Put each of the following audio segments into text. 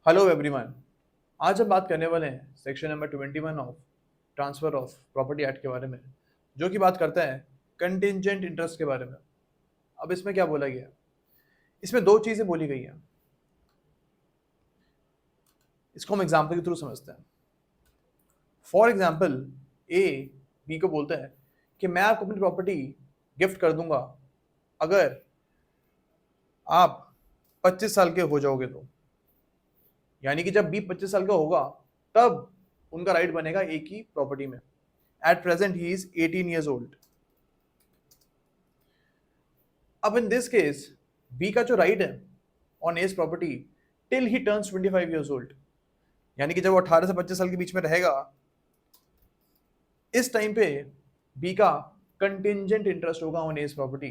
Hello everyone. आज हम बात करने वाले हैं section number 21 of transfer of property act के बारे में, जो कि बात करता है कंटिंजेंट इंटरेस्ट के बारे में। अब इसमें क्या बोला गया है? इसमें दो चीजें बोली गई हैं। इसको हम एग्जाम्पल के थ्रू समझते हैं। फॉर एग्जाम्पल, ए बी को बोलता है कि मैं आपको अपनी प्रॉपर्टी गिफ्ट कर दूंगा अगर आप 25 साल के हो जाओगे तो। यानी कि जब बी 25 साल का होगा तब उनका राइट बनेगा ए की प्रॉपर्टी में। At present he is 18 years old. अब इन दिस केस बी का जो राइट है on as property till he turns 25 years old, यानी कि जब वो 18 से 25 साल के बीच में रहेगा, इस टाइम पे बी का कंटिंजेंट इंटरेस्ट होगा on as property.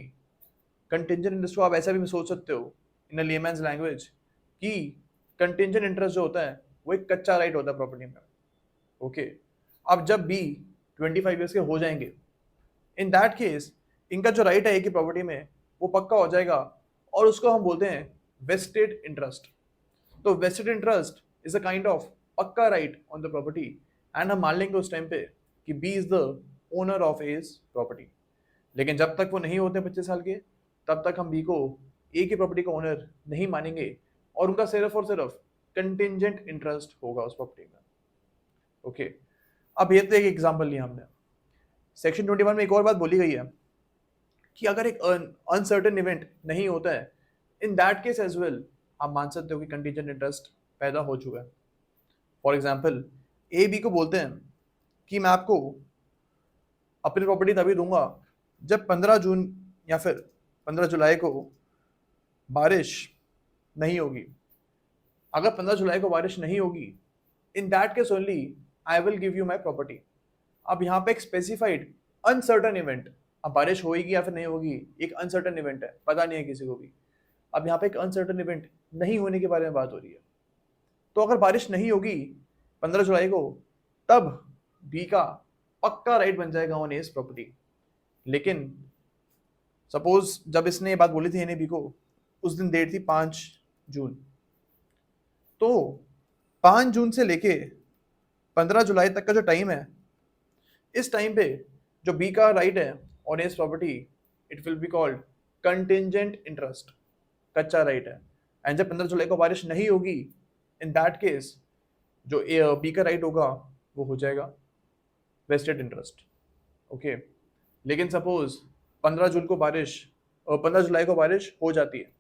Contingent interest को आप ऐसा भी सोच सकते हो इन अ लेमैन्स लैंग्वेज कि कंटिंजेंट इंटरेस्ट जो होता है वो एक कच्चा राइट होता है प्रॉपर्टी में। ओके, अब जब बी 25 ईयर्स के हो जाएंगे, इन दैट केस इनका जो राइट है एक ही प्रॉपर्टी में वो पक्का हो जाएगा और उसको हम बोलते हैं वेस्टेड इंटरेस्ट। तो vested interest is a kind of पक्का right on the property and हम मान लेंगे उस टाइम पे कि B is the owner of his property. लेकिन जब तक वो नहीं होते 25 साल के, तब तक हम बी को ए की प्रॉपर्टी का ओनर नहीं मानेंगे और उनका सिर्फ और सिर्फ कंटिंजेंट इंटरेस्ट होगा उस प्रॉपर्टी में। ओके, अब ये तो एक एग्जांपल लिया हमने। सेक्शन 21 में एक और बात बोली गई है कि अगर एक अनसर्टेन इवेंट नहीं होता है, in that case as well आप मान सकते हो कि कंटिजेंट इंटरेस्ट पैदा हो चुका है। फॉर एग्जाम्पल, ए बी को बोलते हैं कि मैं आपको अपनी प्रॉपर्टी तभी दूंगा जब 15 जून या फिर 15 जुलाई को बारिश नहीं होगी। अगर 15 जुलाई को बारिश नहीं होगी, in that case only I will give you my property. अब यहाँ पे एक स्पेसिफाइड अनसर्टन इवेंट, अब बारिश होगी या फिर नहीं होगी एक अनसर्टन इवेंट है, पता नहीं है किसी को भी। अब यहाँ पे एक अनसर्टन इवेंट नहीं होने के बारे में बात हो रही है। तो अगर बारिश नहीं होगी 15 जुलाई को, तब बी का पक्का राइट बन जाएगा ऑन एज प्रॉपर्टी। लेकिन सपोज जब इसने ये बात बोली थी एन बी को, उस दिन डेट थी 5 जून। तो 5 जून से लेके 15 जुलाई तक का जो टाइम है, इस टाइम पे जो बी का राइट है on as property, it will be called contingent interest, कच्चा राइट है। एंड जब 15 जुलाई को बारिश नहीं होगी, इन दैट केस जो बी का राइट होगा वो हो जाएगा वेस्टेड इंटरेस्ट। ओके, लेकिन सपोज 15 जून को बारिश 15 जुलाई को बारिश हो जाती है।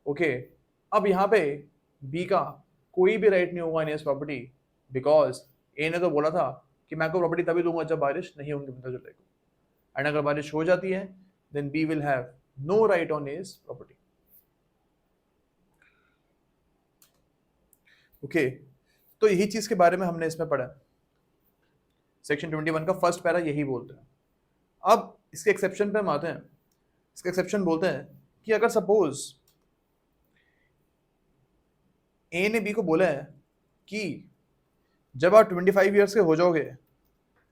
ओके, अब यहाँ पे बी का कोई भी राइट नहीं होगा इन एज प्रॉपर्टी, बिकॉज ए ने तो बोला था कि मैं आपको प्रॉपर्टी तभी दूंगा जब बारिश नहीं होंगी 15 जुलाई को। एंड अगर बारिश हो जाती है, then B will have no right on as property. Okay, तो यही चीज के बारे में हमने इसमें पढ़ा। सेक्शन 21 का फर्स्ट पैरा यही बोलते हैं। अब इसके एक्सेप्शन पे हम आते हैं। इसका एक्सेप्शन बोलते हैं कि अगर सपोज ए ने बी को बोला है कि जब आप 25 ईयर्स के हो जाओगे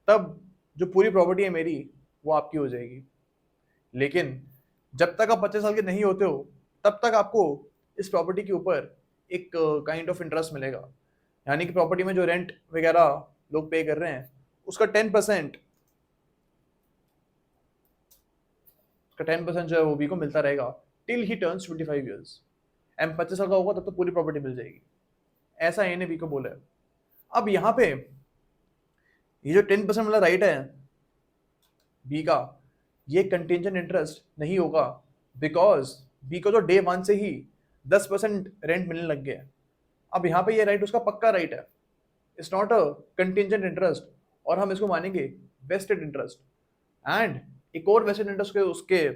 तब जो पूरी प्रॉपर्टी है मेरी वो आपकी हो जाएगी। लेकिन जब तक आप 25 साल के नहीं होते हो, तब तक आपको इस प्रॉपर्टी के ऊपर एक काइंड ऑफ इंटरेस्ट मिलेगा। यानी कि प्रॉपर्टी में जो रेंट वगैरह लोग पे कर रहे हैं उसका 10% जो है वो बी को मिलता रहेगा टिल ही टर्न्स 25 ईयर्स। एम 25 साल का होगा तब तो पूरी प्रॉपर्टी मिल जाएगी। ऐसा ए ने बी को बोला है। अब यहाँ पे ये जो 10% वाला राइट है बी का, ये कंटिंजेंट इंटरेस्ट नहीं होगा, बिकॉज बी को तो डे 1 से ही 10% रेंट मिलने लग गया है। अब यहाँ पे ये राइट उसका पक्का राइट है, it's not a contingent interest, और हम इसको मानेंगे वेस्टेड इंटरेस्ट। एंड एक और वेस्टेड इंटरेस्ट के उसके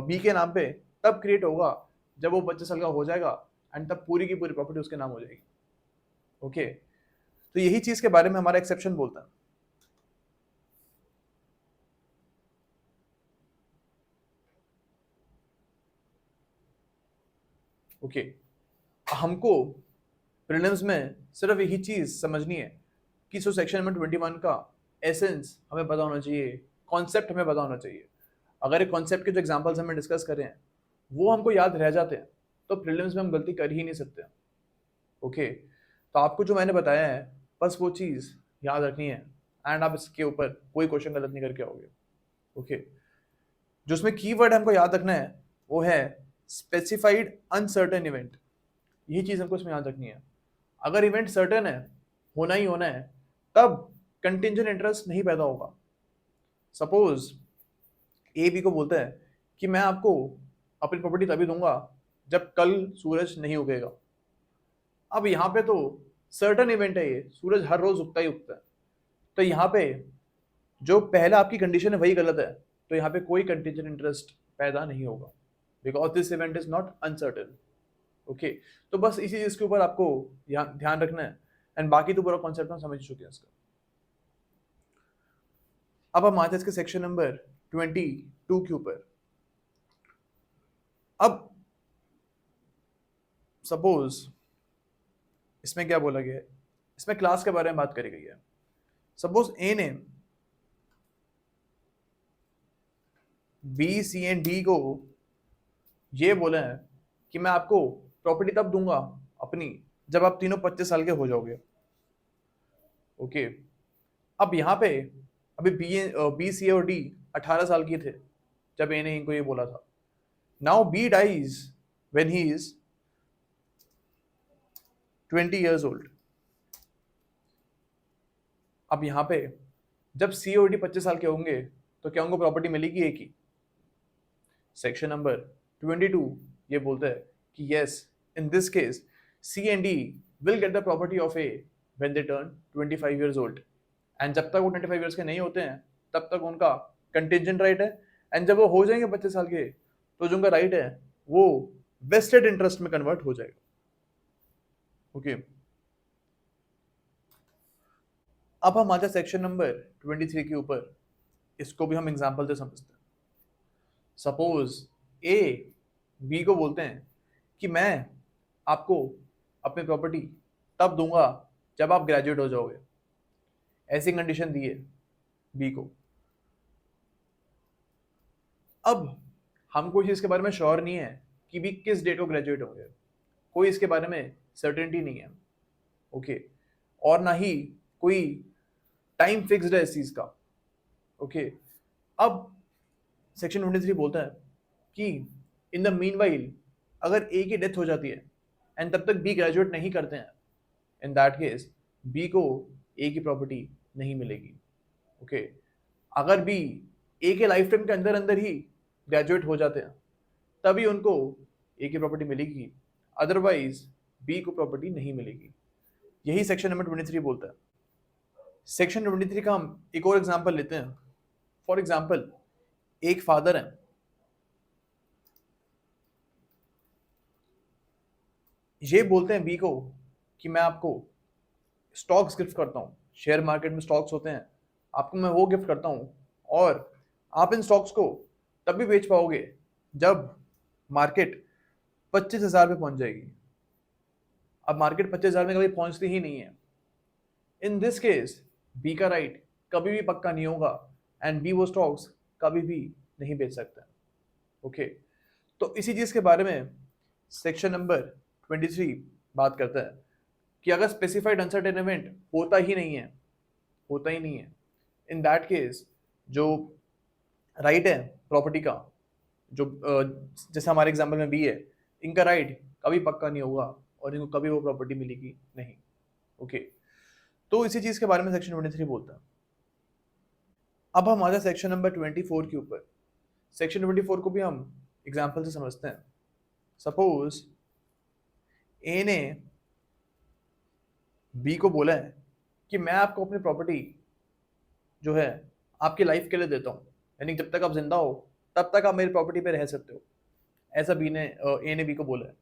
बी के नाम पे तब क्रिएट होगा जब वो 25 साल का हो जाएगा, एंड तब पूरी की पूरी प्रॉपर्टी उसके नाम हो जाएगी। ओके, तो यही चीज के बारे में हमारा एक्सेप्शन बोलता है। ओके, हमको प्रीलिम्स में सिर्फ यही चीज समझनी है कि सो सेक्शन नंबर 21 का एसेंस हमें पता होना चाहिए, कॉन्सेप्ट हमें पता होना चाहिए। अगर एक कॉन्सेप्ट के जो एग्जांपल्स हमें डिस्कस कर रहे हैं वो हमको याद रह जाते हैं, तो प्रीलिम्स में हम गलती कर ही नहीं सकते। ओके, तो आपको जो मैंने बताया है बस वो चीज़ याद रखनी है एंड आप इसके ऊपर कोई क्वेश्चन गलत नहीं करके आओगे। ओके, जो उसमें कीवर्ड हमको याद रखना है वो है स्पेसिफाइड अनसर्टेन इवेंट। यही चीज़ हमको इसमें याद रखनी है। अगर इवेंट सर्टेन है, होना ही होना है, तब कंटिंजेंट इंटरेस्ट नहीं पैदा होगा। सपोज ए बी को बोलता है कि मैं आपको अपनी प्रॉपर्टी तभी दूंगा जब कल सूरज नहीं उगेगा। अब यहाँ पे तो सर्टन इवेंट है, ये सूरज हर रोज उगता ही उगता है, तो यहाँ पे जो पहला आपकी कंडीशन है वही गलत है, तो यहाँ पे कोई कंटिंजेंट इंटरेस्ट पैदा नहीं होगा because this event is not uncertain. Okay, तो बस इसी चीज के ऊपर आपको ध्यान रखना है एंड बाकी तो पूरा कॉन्सेप्ट हम समझ चुके हैं इसका। अब हम आते हैं इसके सेक्शन नंबर 22 के ऊपर। अब सपोज इसमें क्या बोला गया है, इसमें क्लास के बारे में बात करी गई है। सपोज ए ने बी सी एंड डी को ये बोला है कि मैं आपको प्रॉपर्टी तब दूंगा अपनी जब आप तीनों 25 साल के हो जाओगे। ओके, अब यहाँ पे अभी बी सी और डी 18 साल की थे जब ए ने इनको ये बोला था। Now B dies when he is 20 years old। अब यहाँ पे जब सी और डी 25 साल के होंगे तो क्या उनको प्रॉपर्टी मिलेगी एक ही? सेक्शन नंबर 22 ये बोलता है कि yes, in this case C and D will get the property of A when they turn 25 years old। And जब तक वो 25 years के नहीं होते हैं तब तक उनका कंटिंजेंट राइट है, एंड जब वो हो जाएंगे 25 साल के तो जो उनका राइट है वो वेस्टेड इंटरेस्ट में कन्वर्ट हो जाएगा। ओके, अब हम आते हैं सेक्शन नंबर 23 के ऊपर। इसको भी हम एग्जांपल से समझते हैं। सपोज ए बी को बोलते हैं कि मैं आपको अपनी प्रॉपर्टी तब दूंगा जब आप ग्रेजुएट हो जाओगे। ऐसी कंडीशन दी है बी को। अब हमको इसके बारे में श्योर नहीं है कि बी किस डेट को ग्रेजुएट होंगे, कोई इसके बारे में सर्टेनिटी नहीं है। ओके, और ना ही कोई टाइम फिक्स्ड है इस चीज का। ओके, अब सेक्शन 23 बोलता है कि इन द मीनवाइल अगर ए की डेथ हो जाती है एंड तब तक बी ग्रेजुएट नहीं करते हैं, इन दैट केस बी को ए की प्रॉपर्टी नहीं मिलेगी। ओके, अगर बी ए के लाइफ टाइम के अंदर अंदर ही ग्रेजुएट हो जाते हैं तभी उनको ए की प्रॉपर्टी मिलेगी, अदरवाइज बी को प्रॉपर्टी नहीं मिलेगी। यही सेक्शन नंबर 23 बोलता है। सेक्शन 23 का हम एक और एग्जांपल लेते हैं। फॉर एग्जांपल एक फादर है, ये बोलते हैं बी को कि मैं आपको स्टॉक्स गिफ्ट करता हूँ, शेयर मार्केट में स्टॉक्स होते हैं, आपको मैं वो गिफ्ट करता हूँ और आप इन स्टॉक्स को तब भी बेच पाओगे जब मार्केट 25,000 पे पहुंच जाएगी। अब मार्केट 25,000 में कभी पहुंचती ही नहीं है। इन दिस केस बी का राइट कभी भी पक्का नहीं होगा एंड बी वो स्टॉक्स कभी भी नहीं बेच सकता। ओके, तो इसी चीज के बारे में सेक्शन नंबर 23 बात करता है कि अगर स्पेसिफाइड अनसर्टेन इवेंट होता ही नहीं है, इन दैट केस जो राइट है प्रॉपर्टी का, जो जैसे हमारे एग्जांपल में बी है, इनका राइट कभी पक्का नहीं होगा और इनको कभी वो प्रॉपर्टी मिलेगी नहीं। ओके, तो इसी चीज के बारे में सेक्शन 23 बोलता है। अब हम आते हैं सेक्शन नंबर 24 के ऊपर। सेक्शन 24 को भी हम एग्जांपल से समझते हैं। सपोज ए ने बी को बोला है कि मैं आपको अपनी प्रॉपर्टी जो है आपकी लाइफ के लिए देता हूँ, यानी जब तक आप जिंदा हो तब तक आप मेरी प्रॉपर्टी पे रह सकते हो। ऐसा ए ने बी को बोला है।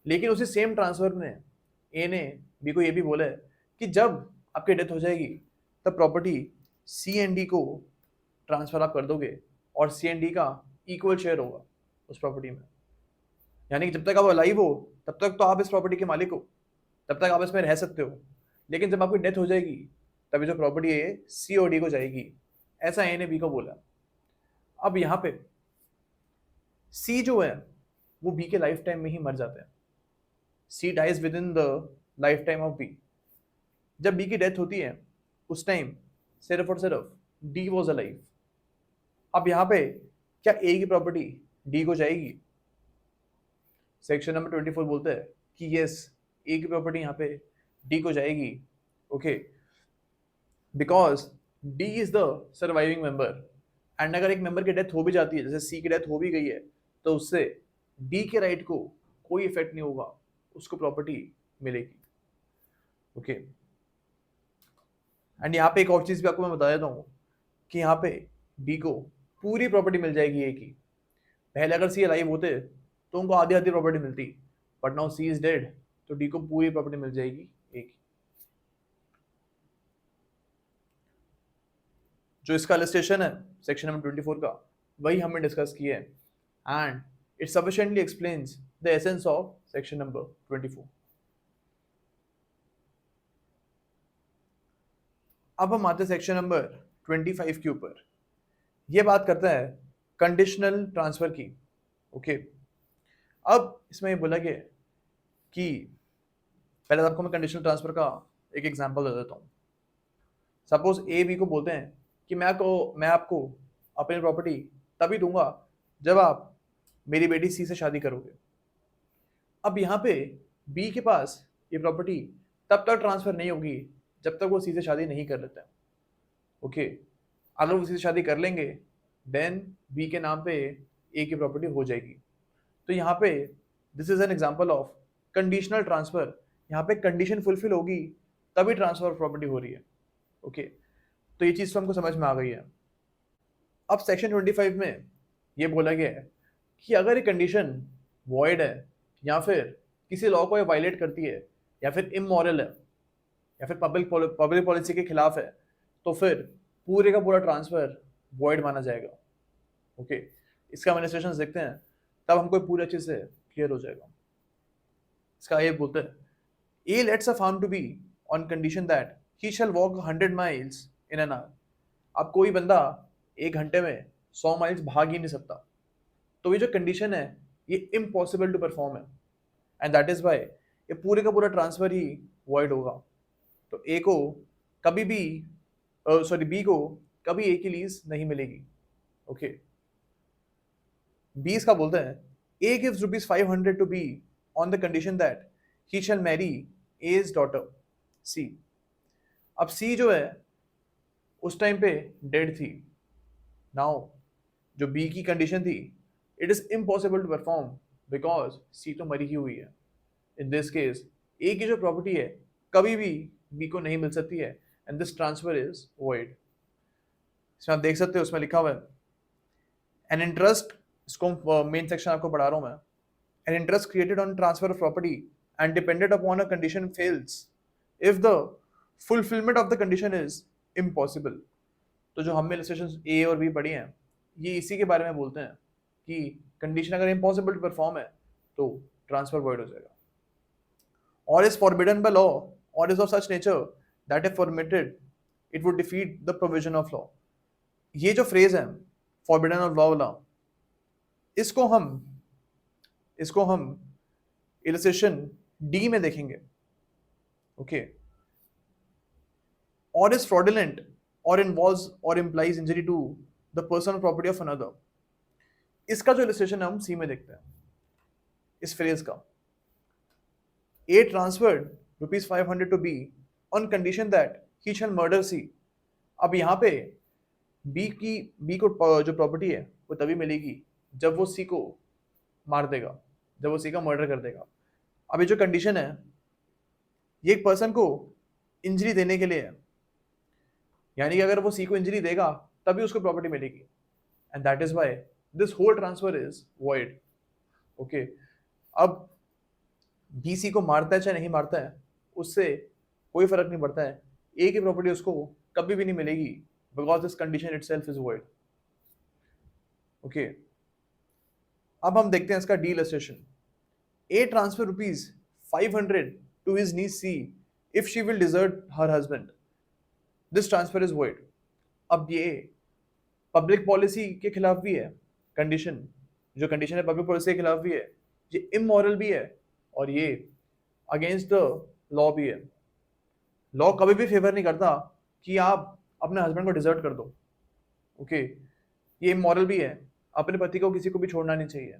लेकिन उसी सेम ट्रांसफर में ए ने बी को ये भी बोला है कि जब आपकी डेथ हो जाएगी तब प्रॉपर्टी सी एंड डी को ट्रांसफर आप कर दोगे और सी एंड डी का इक्वल शेयर होगा उस प्रॉपर्टी में। यानी कि जब तक आप अलाइव हो तब तक तो आप इस प्रॉपर्टी के मालिक हो, तब तक आप इसमें रह सकते हो, लेकिन जब आपकी डेथ हो जाएगी तभी जो प्रॉपर्टी है सी और डी को जाएगी। ऐसा ए ने बी को बोला। अब यहाँ पे सी जो है वो बी के लाइफ टाइम में ही मर जाते हैं। She dies within the lifetime of B. जब बी की डेथ होती है उस टाइम सिर्फ और सिर्फ डी वॉज अलाइव। अब यहाँ पे क्या ए की प्रॉपर्टी डी को जाएगी? सेक्शन नंबर 24 बोलते हैं कि यस, ए की प्रॉपर्टी यहाँ पे डी को जाएगी। Okay, because D is the surviving member and अगर एक मेंबर की डेथ हो भी जाती है, जैसे सी की डेथ हो भी गई है, तो उससे डी के राइट को कोई इफेक्ट नहीं होगा, उसको प्रॉपर्टी मिलेगी। ओके, एंड यहाँ पे एक और चीज भी आपको मैं बता देता हूँ कि यहाँ पे डी को पूरी प्रॉपर्टी मिल जाएगी ए की। पहले अगर सी अलाइव होते तो उनको आधी आधी प्रॉपर्टी मिलती, but now see is dead, तो डी को पूरी प्रॉपर्टी मिल जाएगी ए की। जो इसका इलस्ट्रेशन है सेक्शन नंबर 24 का, वही हमने डिस्कस किया है and it sufficiently explains the essence of section number 24। अब हम आते हैं सेक्शन नंबर 25 के ऊपर। ये बात करता है कंडीशनल ट्रांसफर की। ओके, अब इसमें ये बोला गया कि पहले आपको मैं कंडीशनल ट्रांसफर का एक एग्जांपल दे देता हूँ। सपोज ए बी को बोलते हैं कि मैं आपको अपनी प्रॉपर्टी तभी दूंगा जब आप मेरी बेटी सी से शादी करोगे। अब यहाँ पे बी के पास ये प्रॉपर्टी तब तक ट्रांसफर नहीं होगी जब तक वो सी से शादी नहीं कर लेते हैं। ओके, अगर वो सी से शादी कर लेंगे देन बी के नाम पे ए की प्रॉपर्टी हो जाएगी। तो यहाँ पे this is an example of conditional transfer. यहाँ पे कंडीशन फुलफिल होगी तभी ट्रांसफर ऑफ प्रॉपर्टी हो रही है। ओके, तो ये चीज़ तो हमको समझ में आ गई है। अब सेक्शन 25 में ये बोला गया है कि अगर ये कंडीशन वॉइड है या फिर किसी लॉ को ये वायलेट करती है या फिर इमोरल है या फिर पब्लिक पॉलिसी के खिलाफ है, तो फिर पूरे का पूरा ट्रांसफर वॉइड माना जाएगा। ओके, इसका एडमिनिस्ट्रेशन देखते हैं तब हमको पूरी अच्छे से क्लियर हो जाएगा। इसका ये बोलते हैं A lets a farm to B on condition that he shall walk 100 miles in an hour. अब कोई बंदा 1 घंटे में 100 माइल्स भाग ही नहीं सकता, तो ये जो कंडीशन है ये इम्पॉसिबल टू परफॉर्म है एंड दैट इज वाई ये पूरे का पूरा ट्रांसफर ही वॉइड होगा। तो ए को कभी भी बी को कभी ए की लीज नहीं मिलेगी। ओके, बी इसका बोलते हैं A gives ₹500 to B on the condition that he shall marry his daughter C. अब सी जो है उस टाइम पे डेड थी। नाउ जो बी की कंडीशन थी, it is impossible to perform because C तो मरी ही हुई है। इन दिस केस ए की जो प्रॉपर्टी है कभी भी बी को नहीं मिल सकती है and this transfer is void. इसमें आप देख सकते हो उसमें लिखा हुआ है एन इंटरेस्ट, इसको मेन सेक्शन आपको पढ़ा रहा हूं मैं। An interest created on transfer of property and depended upon a condition fails if the fulfilment of the condition is impossible. तो जो हमने इलस्ट्रेशन ए और बी पढ़ी हैं ये इसी के बारे में बोलते हैं कि कंडीशन अगर इम्पॉसिबल टू परफॉर्म है तो ट्रांसफर वॉइड हो जाएगा। और इज फॉरबिडन बाय लॉ और is of such nature that if permitted it would defeat the provision of law. ये जो फ्रेज है फॉरबिडन ऑफ लॉ वाला, इसको हम इलस्ट्रेशन डी में देखेंगे। ओके, और is fraudulent or involves or implies injury to the person or property of another। इसका जो इलस्ट्रेशन है हम सी में देखते हैं इस फ्रेज का। A transferred ₹500 to B on condition that he shall murder C। अब यहाँ पे B को जो प्रॉपर्टी है वो तभी मिलेगी जब वो C को मार देगा, जब वो C का मर्डर कर देगा। अब ये जो कंडीशन है ये एक पर्सन को इंजरी देने के लिए है, यानी कि अगर वो सी को इंजरी देगा तभी उसको प्रॉपर्टी मिलेगी and that is why this whole transfer is void. Okay, अब बी सी को मारता है चाहे नहीं मारता है उससे कोई फर्क नहीं पड़ता है, ए की प्रॉपर्टी उसको कभी भी नहीं मिलेगी because this condition itself is void. Okay, अब हम देखते हैं इसका D illustration. A transfer ₹500 to his niece C if she will desert her husband, this transfer is void. अब ये पब्लिक पॉलिसी के खिलाफ भी है कंडीशन, जो कंडीशन है पब्लिक पॉलिसी के खिलाफ भी है, ये इमोरल भी है और ये अगेंस्ट द लॉ भी है। लॉ कभी भी फेवर नहीं करता कि आप अपने हस्बैंड को डिजर्ट कर दो। ओके, ये इमोरल भी है, अपने पति को किसी को भी छोड़ना नहीं चाहिए।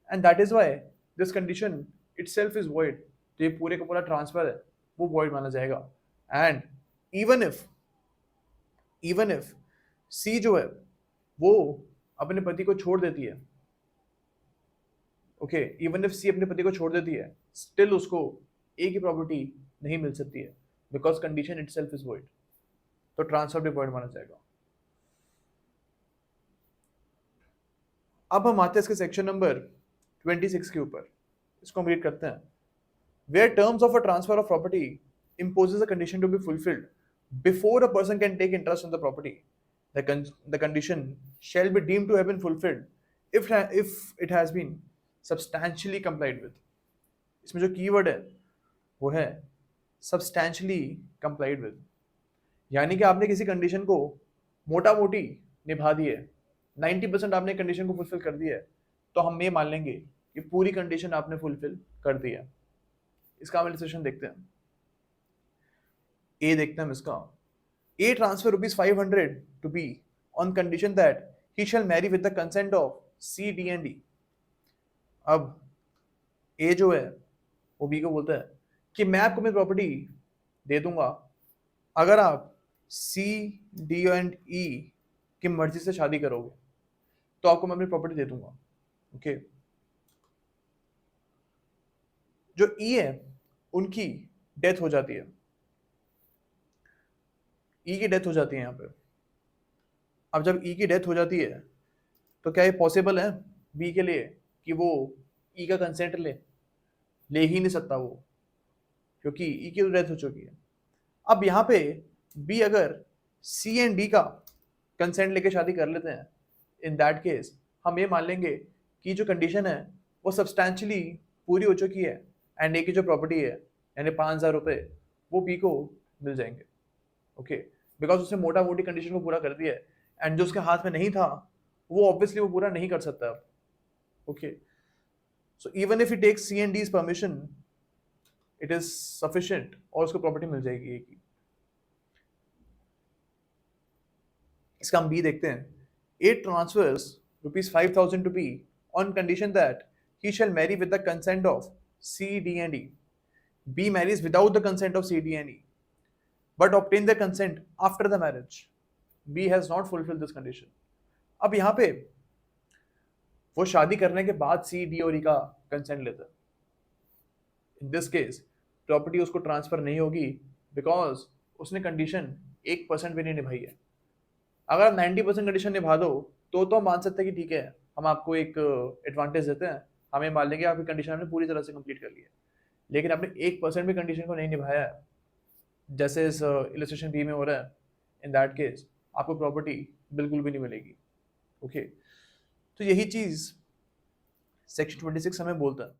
And that is why this condition itself is void. तो ये पूरे का पूरा ट्रांसफर है वो वॉइड माना जाएगा। एंड इवन इफ सी जो है वो अपने पति को छोड़ देती है, ओके, इवन इफ सी अपने पति को छोड़ देती है, स्टिल उसको ए की प्रॉपर्टी नहीं मिल सकती है, because condition itself is void. तो ट्रांसफर भी वॉइड माना जाएगा। अब हम आते हैं इसके सेक्शन नंबर 26 के ऊपर, इसको हम रीड करते हैं। Where terms of a transfer of property imposes a condition to be fulfilled before a person can take interest in the property, the condition shall be deemed to have been fulfilled if it has been substantially complied with. इसमें जो keyword है वो है substantially complied with, यानी कि आपने किसी condition को मोटा मोटी निभा दी है, 90% आपने कंडीशन को फुलफिल कर दिया है, तो हम ये मान लेंगे कि पूरी कंडीशन आपने फुलफिल कर दी है। इसका हम इलस्ट्रेशन देखते हैं। ए देखते हैं हम इसका। A transfer ₹500 to B on condition that he shall marry with the consent of C, D and D. अब ए जो है वो बी को बोलता है कि मैं आपको मेरी प्रॉपर्टी दे दूंगा अगर आप सी, डी एंड ई की मर्जी से शादी करोगे, तो आपको मैं अपनी प्रॉपर्टी दे दूंगा। ओके, जो ई है उनकी डेथ हो जाती है, ई की डेथ हो जाती है यहाँ पे। अब जब ई की डेथ हो जाती है तो क्या ये पॉसिबल है बी के लिए कि वो ई का कंसेंट ले ही नहीं सकता वो, क्योंकि ई की तो डेथ हो चुकी है। अब यहाँ पे बी अगर सी एंड डी का कंसेंट लेके शादी कर लेते हैं, इन दैट केस हम ये मान लेंगे कि जो कंडीशन है वो सब्सटैंशियली पूरी हो चुकी है, एंड ए की जो प्रॉपर्टी है यानी 5,000 रुपये वो बी को मिल जाएंगे। ओके, बिकॉज उसने मोटा मोटी कंडीशन को पूरा कर दिया है, एंड जो उसके हाथ में नहीं था वो ऑब्वियसली वो पूरा नहीं कर सकता अब। Okay, so even if he takes C and D's permission it is sufficient और उसको प्रॉपर्टी मिल जाएगी एक ही। इसका हम बी देखते हैं। A transfers ₹5,000 to B on condition that he shall marry with the consent of C, D and E. B marries without the consent of C, D and E, but obtain their consent after the marriage. B has not fulfilled this condition. अब यहाँ पे वो शादी करने के बाद C, D और E का कंसेंट लेता है। In this case, प्रॉपर्टी उसको ट्रांसफर नहीं होगी बिकॉज उसने कंडीशन 1% भी नहीं निभाई है। अगर आप 90% कंडीशन निभा दो तो हम मान सकते हैं कि ठीक है हम आपको एक एडवांटेज देते हैं, हमें मान लेंगे आपकी कंडीशन हमने पूरी तरह से कंप्लीट कर ली है। लेकिन आपने 1% भी कंडीशन को नहीं निभाया है, जैसे इस इलस्ट्रेशन बी में हो रहा है, इन दैट केस आपको प्रॉपर्टी बिल्कुल भी नहीं मिलेगी। ओके, तो यही चीज़ सेक्शन 26 हमें बोलता है।